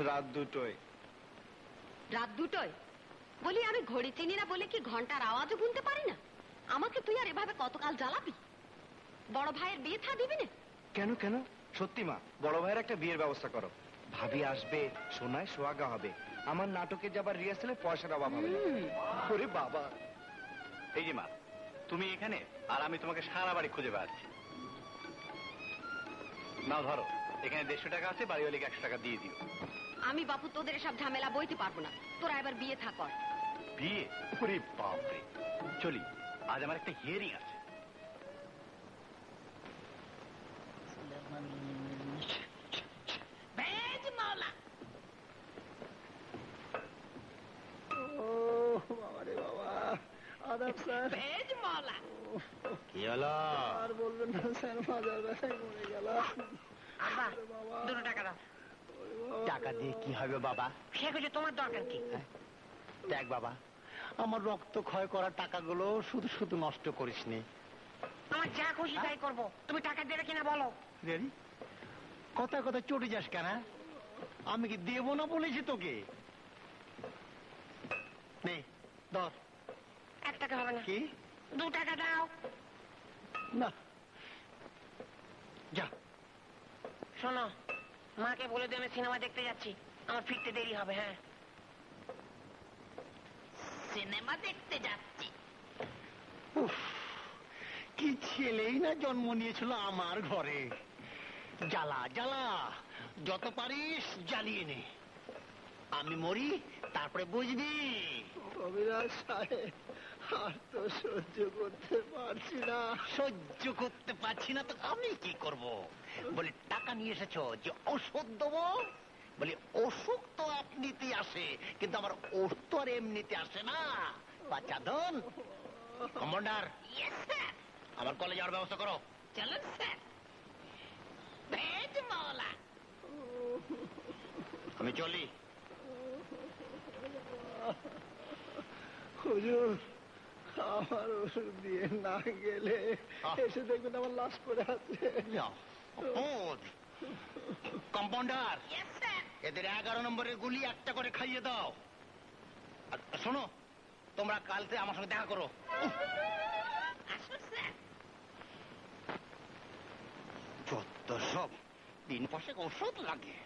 রাত দুটোয়। রাত দুটোয়? বলি আমি ঘড়ি চিনি না বলে কি ঘন্টার আওয়াজও গুনতে পারি না? আমাকে তুই আর এভাবে কতকাল জ্বালাবি? বড় ভাইয়ের বিয়ে থা দিবি না? কেন কেন? সত্যি মা, বড় ভাইয়ের একটা বিয়ের ব্যবস্থা করো। ভাবি আসবে, সোনায় সোহাগা হবে, আমার নাটকে যাবার রিহার্সালে পয়সার অভাব হবে না। ওরে বাবা। এই যে মা, তুমি এখানে আর আমি তোমাকে সারা বাড়ি খুঁজে বেড়াচ্ছি। নাও ধরো, এখানে 150 টাকা আছে, বাড়িওয়ালিকে 100 টাকা দিয়ে দিও। আমি বাপু তোদের সব ঝামেলা বইতে পারবো না, তোরা এবার বিয়ে থা কর। বিয়ে? ওরে বাপরে, চলি, আজ আমার একটা হিয়ারিং আছে। কি হলো? আর বলবেন না স্যার, মাজার ব্যথায় মরে গেল। টাকা দাও। টাকা দিয়ে কি হবে বাবা? সে কিছু তোমার দরকার কি? দেখ বাবা, আমার রক্ত ক্ষয় করা টাকাগুলো শুধু শুধু নষ্ট করিস নি। আমার যা খুশি তাই করবো, তুমি টাকা দেবে কিনা বলো। কথা কথা চটে যাস কেন? আমি কি দেবো না বলেছি তোকে? নে ধর। 1 টাকা হবে না। কি? 2 টাকা দাও। না, যা। শোনো, মাকে বলে দিয়ে আমি সিনেমা দেখতে যাচ্ছি, আমার ফিরতে দেরি হবে। হ্যাঁ, সিনেমা দেখতে যাচ্ছি। কি ছেলেই না জন্ম নিয়েছিল আমার ঘরে। জ্বালা জ্বালা, যত পারিস জ্বালিয়ে নে, আমি মরি তারপরে বুঝবি। অবিনাশ সাহেব, আর তো সহ্য করতে পারছি না। সহ্য করতে পারছি না তো আমি কি করব? বলে টাকা নিয়ে এসেছো যে ওষুধ দেবো? বলে অসুখ তো এমনিতেই আসে, কিন্তু আমার ওষুধ তো আর এমনিতে আসে না। বাচ্চা ধন কমান্ডার, আমার কলেজে যাওয়ার ব্যবস্থা করো। চলুন স্যার। ভেজ মৌলা। আমি চলি। হুজুর, আমার ওষুধ দিয়ে না গেলে এসে দেখবেন আমার লাশ পড়ে আছে। কম্পাউন্ডার, এদের 11 নম্বরের গুলি একটা করে খাইয়ে দাও। আর শোনো, তোমরা কালকে আমার সঙ্গে দেখা করো। যত সব দিন পাশে ওষুধ লাগে।